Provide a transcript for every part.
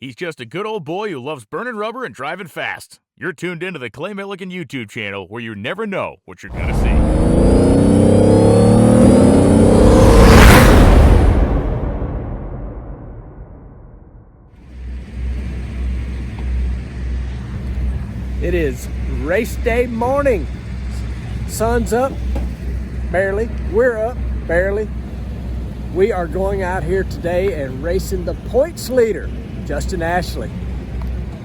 He's just a good old boy who loves burning rubber and driving fast. You're tuned into the Clay Millican YouTube channel, where you never know what you're gonna see. It is race day morning. Sun's up, barely. We're up, barely. We are going out here today and racing the points leader, Justin Ashley.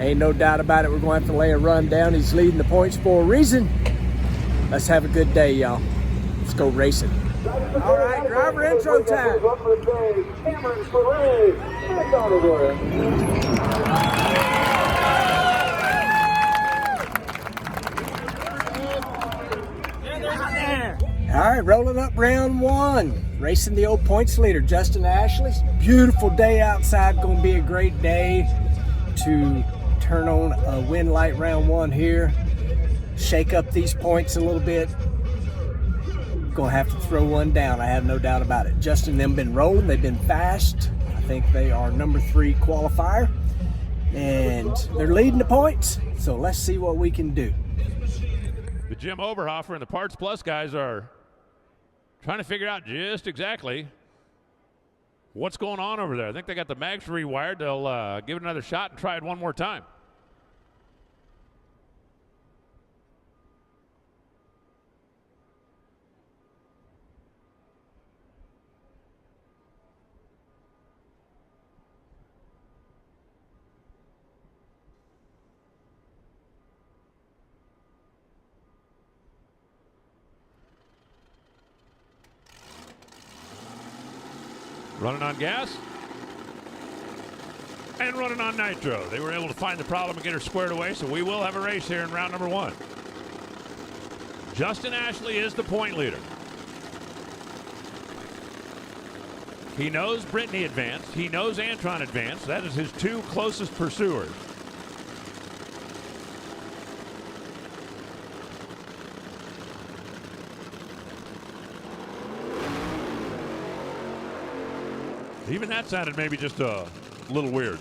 Ain't no doubt about it, we're going to have to lay a run down. He's leading the points for a reason. Let's have a good day, y'all. Let's go racing. All right, driver intro time. All right, rolling up round one. Racing the old points leader, Justin Ashley. Beautiful day outside, gonna be a great day to turn on a win light round one here. Shake up these points a little bit. Gonna have to throw one down, I have no doubt about it. Justin and them been rolling, they've been fast. I think they are number 3 qualifier. And they're leading the points, so let's see what we can do. The Jim Oberhofer and the Parts Plus guys are trying to figure out just exactly what's going on over there. I think they got the mags rewired. They'll give it another shot and try it one more time. Running on gas and running on nitro. They were able to find the problem and get her squared away, so we will have a race here in round number 1. Justin Ashley is the point leader. He knows Brittany advanced. He knows Antron advanced. That is his 2 closest pursuers. Even that sounded maybe just a little weird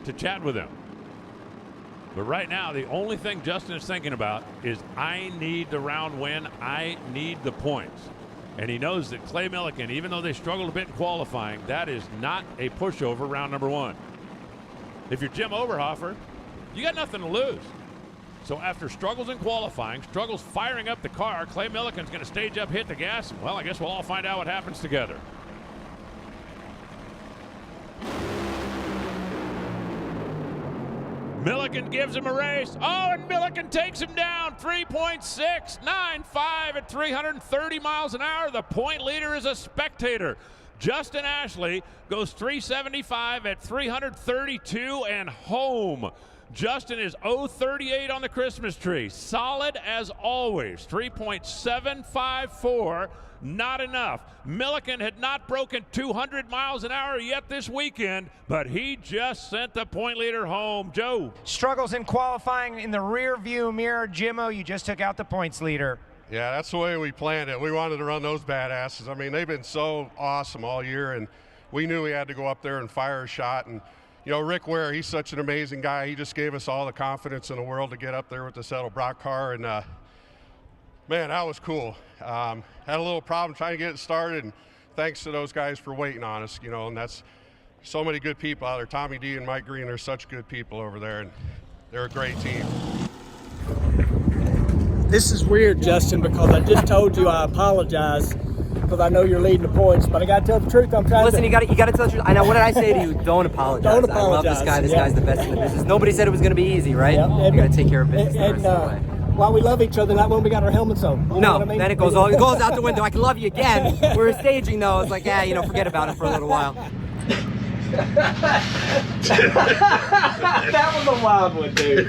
to chat with him. But right now, the only thing Justin is thinking about is, I need the round win. I need the points. And he knows that Clay Millican, even though they struggled a bit in qualifying, that is not a pushover round number 1. If you're Jim Oberhofer, you got nothing to lose. So after struggles in qualifying, struggles firing up the car, Clay Millican's going to stage up, hit the gas. Well, I guess we'll all find out what happens together. Millican gives him a race. Oh, and Millican takes him down. 3.695 at 330 miles an hour. The point leader is a spectator. Justin Ashley goes 375 at 332 and home. Justin is 038 on the Christmas tree. Solid as always. 3.754. Not enough. Millican had not broken 200 miles an hour yet this weekend, but he just sent the point leader home. Joe. Struggles in qualifying in the rear view mirror. Jimmo, you just took out the points leader. Yeah, that's the way we planned it. We wanted to run those badasses. I mean, they've been so awesome all year, and we knew we had to go up there and fire a shot. And, you know, Rick Ware, he's such an amazing guy. He just gave us all the confidence in the world to get up there with the Settle-Brock car. And, man, that was cool. Had a little problem trying to get it started, and thanks to those guys for waiting on us, you know, and that's so many good people out there. Tommy D and Mike Green are such good people over there, and they're a great team. This is weird, Justin, because I just told you I apologize because I know you're leading the points, but I got to tell the truth. I'm trying Listen, to... you got to tell the truth. I know. What did I say to you? Don't apologize. Don't apologize. I love this guy. This guy's the best in the business. Nobody said it was going to be easy, right? Yep. You got to take care of business the rest of the way. While we love each other, not when we got our helmets on. You know what I mean? Then it goes out the window. I can love you again. We're staging though. It's like, yeah, you know, forget about it for a little while. That was a wild one, dude.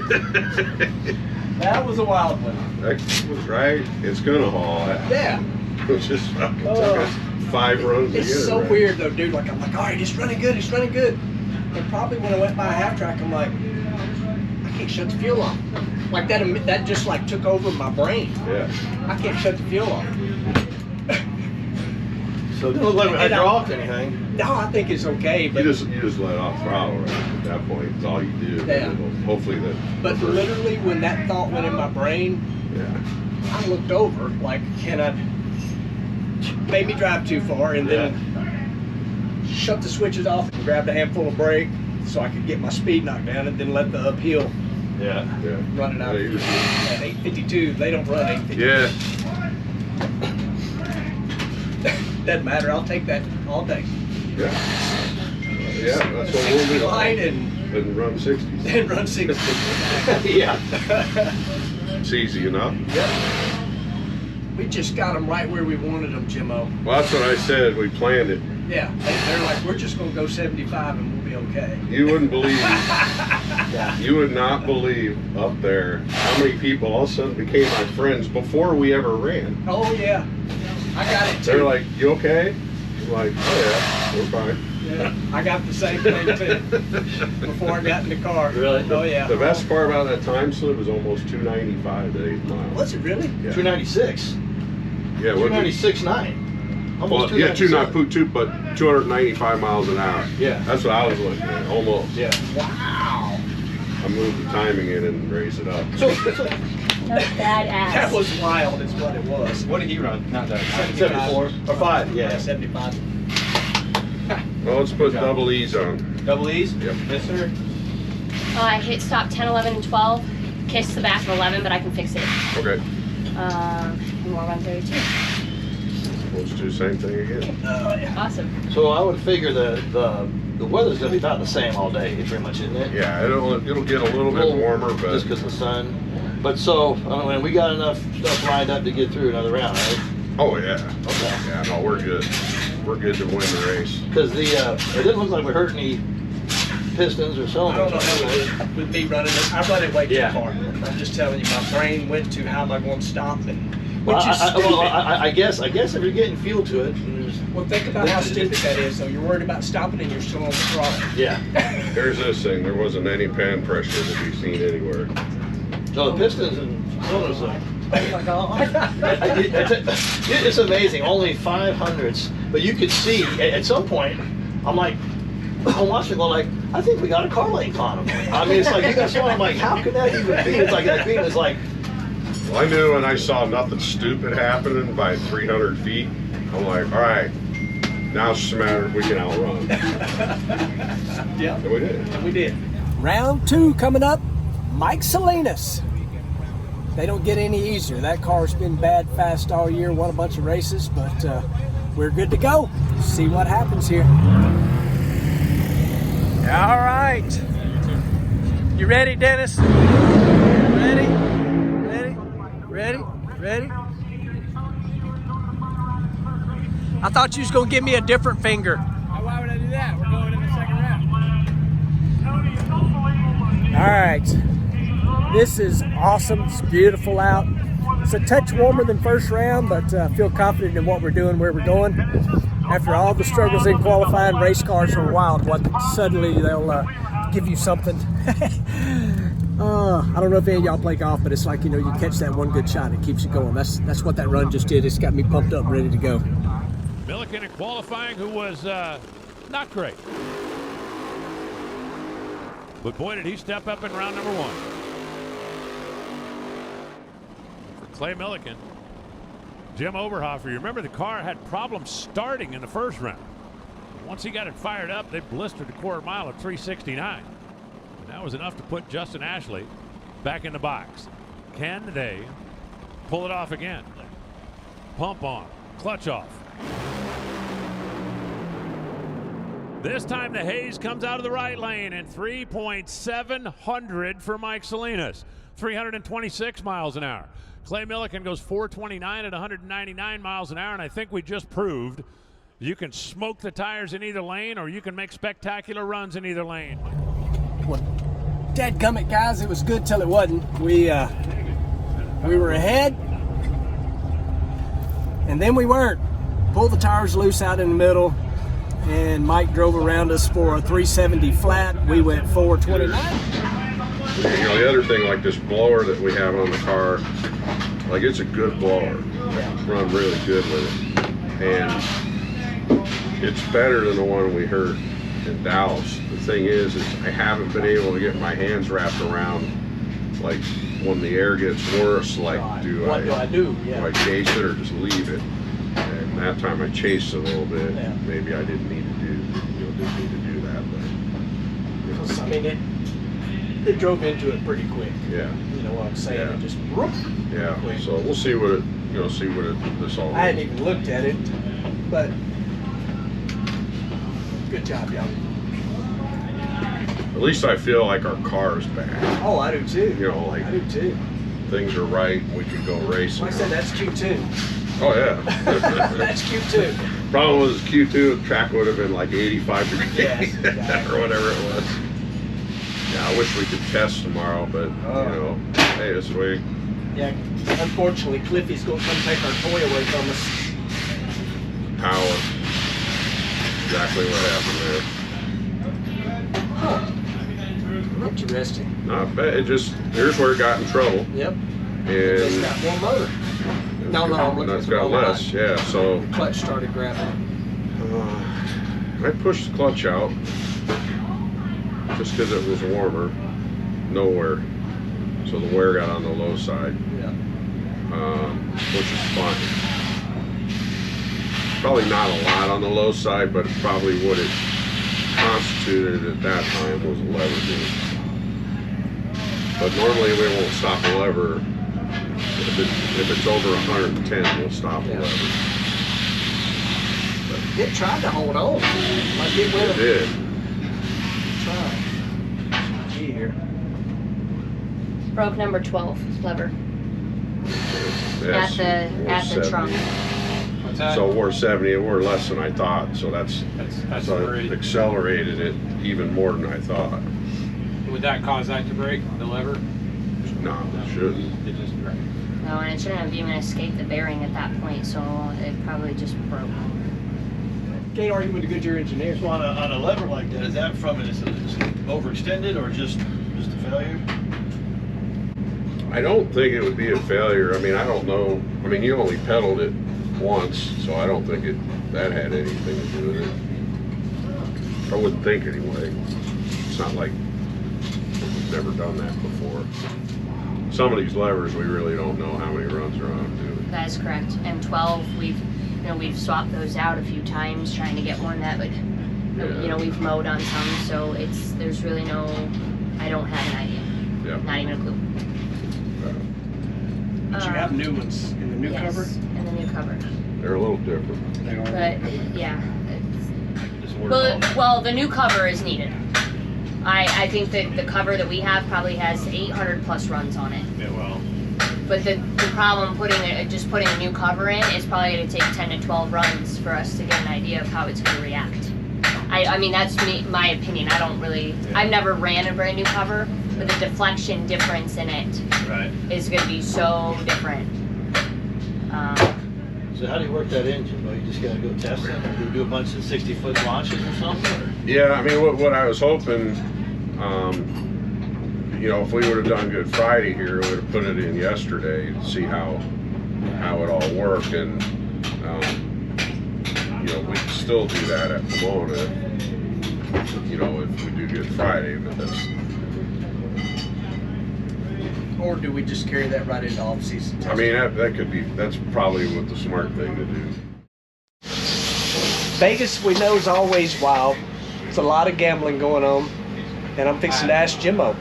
That was a wild one. That was right. It's gonna haul. Yeah. It was just fucking took us 5 runs It's together. so right? weird though, dude. Like, I'm like, all right, it's running good, it's running good. And probably when I went by half track, I'm like, I can't shut the fuel off. Like that just like took over my brain. Yeah. I can't shut the fuel off. So it doesn't look like hydraulic anything. No, I think it's okay. But You just let off throttle right at that point. It's all you do. Yeah. Hopefully that. But literally, when that thought went in my brain, Yeah. I looked over, like, can I made me drive too far, and then shut the switches off and grabbed a handful of brake so I could get my speed knocked down, and then let the uphill Yeah. run it out. Yeah, you're- At 852, they don't run 852. Yeah. Doesn't matter. I'll take that all day. Yeah. Yeah. That's what we'll do. Line and Run 60s. and run 60. Yeah. It's easy enough. Yep. We just got them right where we wanted them, Jimmo. Well, that's what I said. We planned it. Yeah, they're like, we're just going to go 75 and we'll be okay. You wouldn't believe. You would not believe up there how many people all of a sudden became my friends before we ever ran. Oh, yeah. I got it, too. They're like, "You okay?" I'm like, "Oh yeah, we're fine." Yeah, I got the same thing, too, before I got in the car. Really? Oh, yeah. The best part about that time slip was almost 295 to 8 miles. Was it really? Yeah. 296. Yeah, what? 296.9. Well, Almost yeah, 297. but 295 miles an hour. Yeah. That's what I was looking at, almost. Yeah. Wow. I moved the timing in and raised it up. So, That's badass. That was wild, is what it was. what did he run? Not that. 74. 74 or 5? Yeah, Yeah. 75. Well, let's put double E's on. Double E's? Yep. Yes, sir. I hit stop 10, 11, and 12. Kiss the back of 11, but I can fix it. Okay. And we'll run 32. We'll just do the same thing again. Oh, yeah. Awesome. So I would figure the weather's gonna be about the same all day, pretty much, isn't it? Yeah, it'll get a little bit warmer, but just because of the sun. But so, I mean, we got enough stuff lined up to get through another round, right? oh yeah. Okay. Yeah, no, we're good. We're good to win the race. Because it didn't look like we hurt any pistons or I cylinders. don't know how it is with me running it. I run it way too Yeah. far. I'm just telling you, my brain went to how am I going to stop, and Well, which is stupid. I guess if you're getting fuel to it, Well, think about how stupid that is. So you're worried about stopping and you're still on the throttle. yeah. Here's this thing. There wasn't any pan pressure to be seen anywhere. So the pistons and cylinders are. It's amazing. Only 500ths, but you could see at some point. I'm watching, going like, I think we got a car length on them. I mean, it's like you got someone. I'm like, how could that even be? It's like that green is like. Well, I knew when I saw nothing stupid happening by 300 feet. I'm like, all right, now it's just a matter if we can outrun. Yeah. And we did. And we did. Round 2 coming up. Mike Salinas. They don't get any easier. That car's been bad fast all year, won a bunch of races, but we're good to go. See what happens here. All right. You ready, Dennis? Ready? Ready? Ready? Ready? I thought you was going to give me a different finger. Why would I do that? We're going in the second round. All right. This is awesome. It's beautiful out. It's a touch warmer than first round, but I feel confident in what we're doing, where we're going. After all the struggles in qualifying, race cars are wild. What suddenly they'll give you something. I don't know if any of y'all play golf, but it's like, you catch that one good shot, it keeps you going. That's what that run just did. It's got me pumped up, ready to go. Milliken in qualifying, who was not great. But boy, did he step up in round number 1. For Clay Milliken, Jim Oberhofer, you remember the car had problems starting in the first round. Once he got it fired up, they blistered a quarter mile at 369. And that was enough to put Justin Ashley back in the box. Can they pull it off again? Pump on, clutch off. This time the haze comes out of the right lane, and 3.700 for Mike Salinas. 326 miles an hour. Clay Milliken goes 429 at 199 miles an hour, and I think we just proved you can smoke the tires in either lane, or you can make spectacular runs in either lane. Well, dadgummit, guys, it was good till it wasn't. We were ahead, and then we weren't. Pulled the tires loose out in the middle, and Mike drove around us for a 370 flat. We went 429. The other thing, like this blower that we have on the car, like it's a good blower. Run really good with it, and it's better than the one we heard. in Dallas. The thing is I haven't been able to get my hands wrapped around, like, when the air gets worse, like, do I do I chase it or just leave it? And that time I chased it a little bit. Yeah. Maybe I didn't need to do that, but I mean, it drove into it pretty quick. yeah. You know what I'm saying? Yeah. It just whoop, Yeah. quick. So we'll see what it, this all. I hadn't even looked at it, but good job, y'all. At least I feel like our car's back. Oh, I do too. You know, like I do too. things are right. We can go racing. Like I said, that's Q2. Oh yeah. That's Q2. Problem was Q2, the track would have been like 85 degrees Yes, or whatever it was. Yeah, I wish we could test tomorrow, but you know, hey, this way. Yeah, unfortunately, Cliffy's going to come take our toy away from us. Power. Exactly what happened there. Interesting. Not bad. It just, here's where it got in trouble. Yep. And It's got more motor. No, I'm looking it's at the got wrong less, button. yeah. So The clutch started grabbing. I pushed the clutch out just because it was warmer. Nowhere. So the wear got on the low side. Yeah. Which is fine. Probably not a lot on the low side, but probably what it constituted at that time was a lever move. But normally we won't stop a lever. If it's over 110, we'll stop a lever. It tried to hold on. Like it went. It did. Tried. Gee, here. Broke number 12 lever Yes, at the 470. trunk. What's that? So we're 70, we're less than I thought. So that's so great. it accelerated it even more than I thought. Would that cause that to break, the lever? No, it shouldn't. It just broke. No, and it shouldn't have even escaped the bearing at that point, so it probably just broke. Can't argue with a Goodyear engineer. So on a lever like that, is that from is it overextended or just a failure? I don't think it would be a failure. I mean, I don't know. I mean, you only pedaled it once, so I don't think that had anything to do with it. I wouldn't think anyway. It's not like we've never done that before. Some of these levers, we really don't know how many runs are on, do we? That is correct. And 12, we've swapped those out a few times trying to get one that would, we've mowed on some, so there's really no, I don't have an idea. Yeah. Not even a clue. But you have new ones in the new yes, cover? in the new cover. They're a little different. They are. But yeah, well, the new cover is needed. I think that the cover that we have probably has 800 plus runs on it. Yeah, well. But the problem just putting a new cover in is probably going to take 10 to 12 runs for us to get an idea of how it's going to react. I mean, that's my opinion. I don't really, I've never ran a brand new cover, but the deflection difference in it is going to be so different. So how do you work that engine? Well, you just got to go test it? Do you do a bunch of 60-foot launches or something? Or? Yeah, I mean, what I was hoping, if we would have done Good Friday here, we would have put it in yesterday to see how it all worked, and we could still do that at Pomona, if we do Good Friday, but that's. Or do we just carry that right into off-season testing? I mean, that's probably what the smart thing to do. Vegas, we know, is always wild. There's a lot of gambling going on, and I'm fixing to ask Jimmo.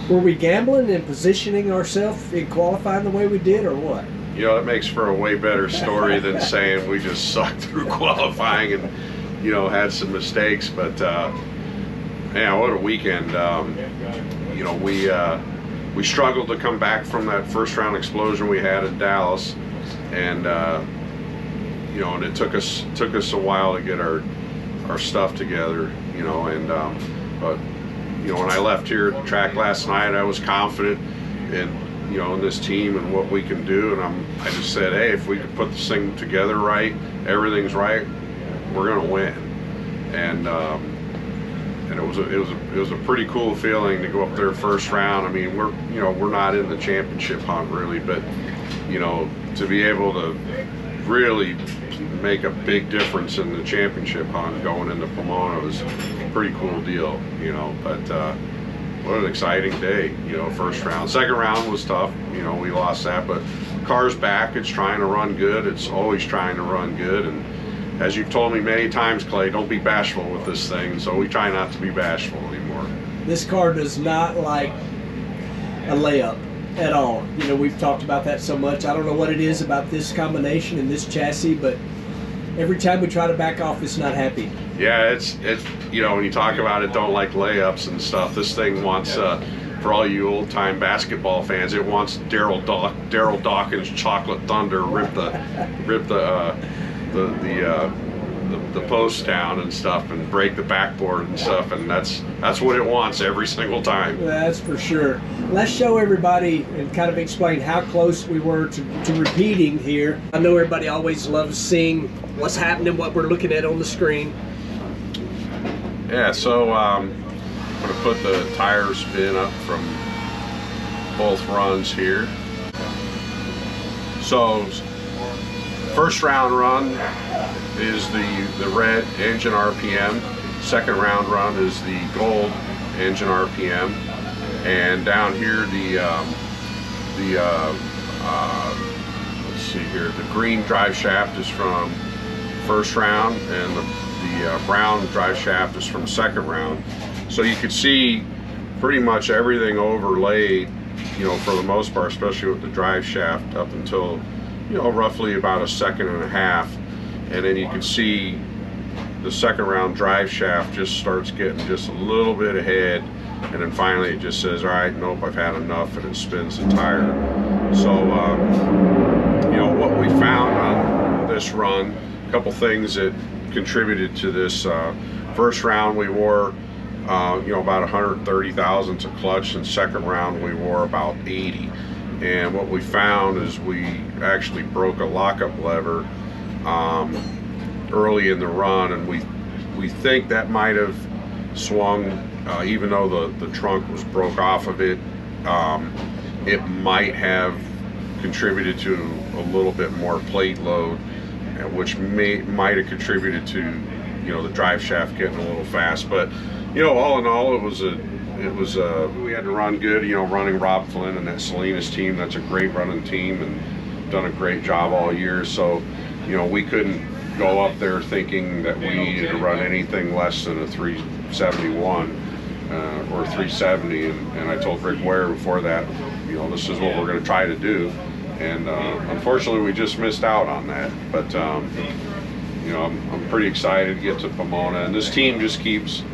Were we gambling and positioning ourselves in qualifying the way we did, or what? It makes for a way better story than saying we just sucked through qualifying and, had some mistakes. But, what a weekend. We struggled to come back from that first round explosion we had in Dallas, and and it took us a while to get our stuff together, but when I left here at the track last night, I was confident in this team and what we can do, and I just said, hey, if we could put this thing together right, everything's right, we're gonna win. And it was a pretty cool feeling to go up there first round. I mean, we're not in the championship hunt really, but to be able to really make a big difference in the championship hunt going into Pomona. It was a pretty cool deal, you know, but what an exciting day, you know, first round. Second round was tough, you know, we lost that, but car's back, it's trying to run good, it's always trying to run good, and as you've told me many times, Clay, don't be bashful with this thing, so we try not to be bashful anymore. This car does not like a layup at all. You know, we've talked about that so much. I don't know what it is about this combination and this chassis, but every time we try to back off, it's not happy. Yeah, it's you know, when you talk about it, don't like layups and stuff, this thing wants, for all you old-time basketball fans, it wants Daryl Dawkins' Chocolate Thunder, rip the post down and stuff and break the backboard and stuff, and that's what it wants every single time. That's for sure. Let's show everybody and kind of explain how close we were to repeating here. I know everybody always loves seeing what's happening, what we're looking at on the screen. Yeah, so I'm going to put the tire spin up from both runs here. So first round run is the red engine RPM. Second round run is the gold engine RPM. And down here let's see here, the green drive shaft is from first round, and the brown drive shaft is from second round. So you can see pretty much everything overlaid, you know, for the most part, especially with the drive shaft up until, you know, roughly about a second and a half. And then you can see the second round drive shaft just starts getting just a little bit ahead, and then finally it just says, all right, nope, I've had enough, and it spins the tire. So you know, what we found on this run, a couple things that contributed to this. First round we wore you know, about 130 thousandths of clutch, and second round we wore about 80. And what we found is we actually broke a lockup lever early in the run, and we think that might have swung, even though the trunk was broke off of it, it might have contributed to a little bit more plate load, which might have contributed to, you know, the drive shaft getting a little fast. But you know, all in all, we had to run good, you know, running Rob Flynn and that Salinas team. That's a great running team and done a great job all year. So, you know, we couldn't go up there thinking that we needed to run anything less than a 371 or 370. And I told Rick Ware before that, you know, this is what we're going to try to do. And unfortunately, we just missed out on that. But, you know, I'm pretty excited to get to Pomona. And this team just keeps,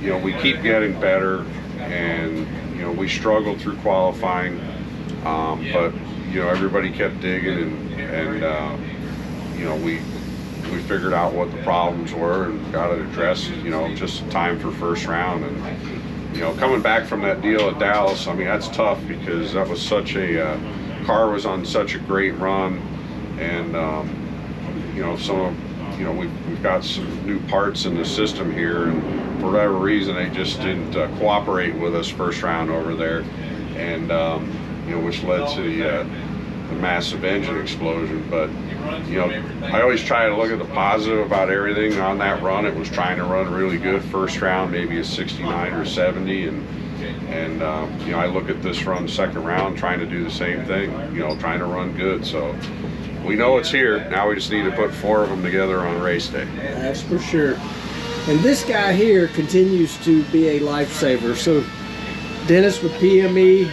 you know, we keep getting better, and you know, we struggled through qualifying, but you know, everybody kept digging, and you know, we figured out what the problems were and got it addressed. You know, just in time for first round. And you know, coming back from that deal at Dallas, I mean, that's tough because that was such a car was on such a great run, and you know, you know, we've got some new parts in the system here, and for whatever reason they just didn't cooperate with us first round over there, and you know, which led to the massive engine explosion. But you know, I always try to look at the positive about everything on that run. It was trying to run really good first round, maybe a 69 or 70, and you know, I look at this run second round trying to do the same thing, you know, trying to run good. So we know it's here. Now we just need to put 4 of them together on race day. That's for sure. And this guy here continues to be a lifesaver. So Dennis with PME,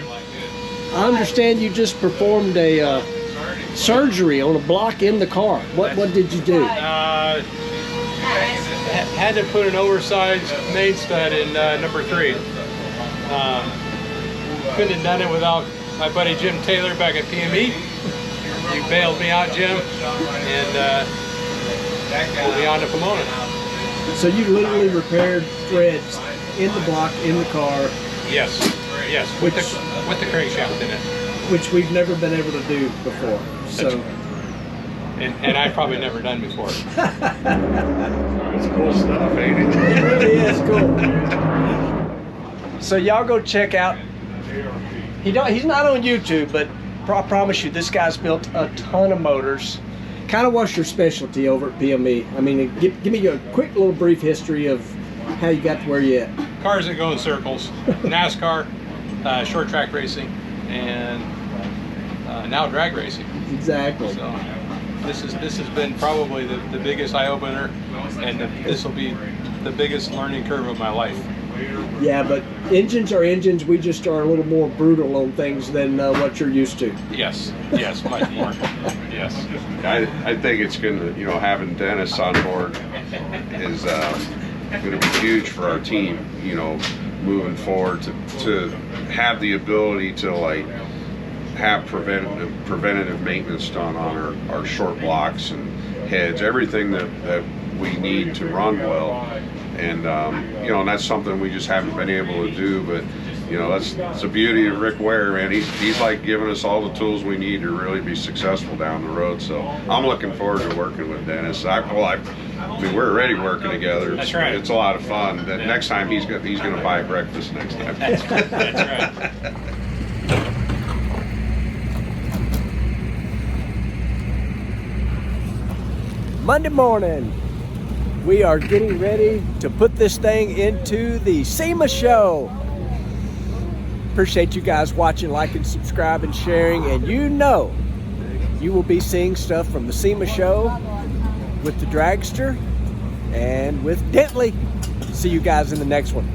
I understand you just performed a surgery on a block in the car. What did you do? Had to put an oversized main stud in number 3. Couldn't have done it without my buddy Jim Taylor back at PME. You bailed me out, Jim, and we'll be on to Pomona. So you literally repaired threads in the block, in the car. Yes, with the crankshaft in it. Which we've never been able to do before. So, and I've probably never done before. It's cool stuff, ain't it? It really is cool. So y'all go check out. He's not on YouTube, but I promise you, this guy's built a ton of motors. kind of what's your specialty over at PME? I mean, give me a quick little brief history of how you got to where you at. Cars that go in circles, NASCAR, short track racing, and now drag racing. Exactly. So this has been probably the biggest eye opener, and this will be the biggest learning curve of my life. Yeah, but engines are engines. We just are a little more brutal on things than what you're used to. Yes, much more. Yes. I think it's going to, you know, having Dennis on board is going to be huge for our team, you know, moving forward to have the ability to like have preventative maintenance done on our short blocks and heads, everything that we need to run well. And you know, and that's something we just haven't been able to do. But you know, that's the beauty of Rick Ware, man. He's like giving us all the tools we need to really be successful down the road. So I'm looking forward to working with Dennis. I mean, we're already working together. That's right. It's a lot of fun. That next time he's going to buy breakfast next time. That's right. Monday morning, we are getting ready to put this thing into the SEMA show. Appreciate you guys watching, liking, subscribing, sharing, and you know you will be seeing stuff from the SEMA show with the dragster and with Dentley. See you guys in the next one.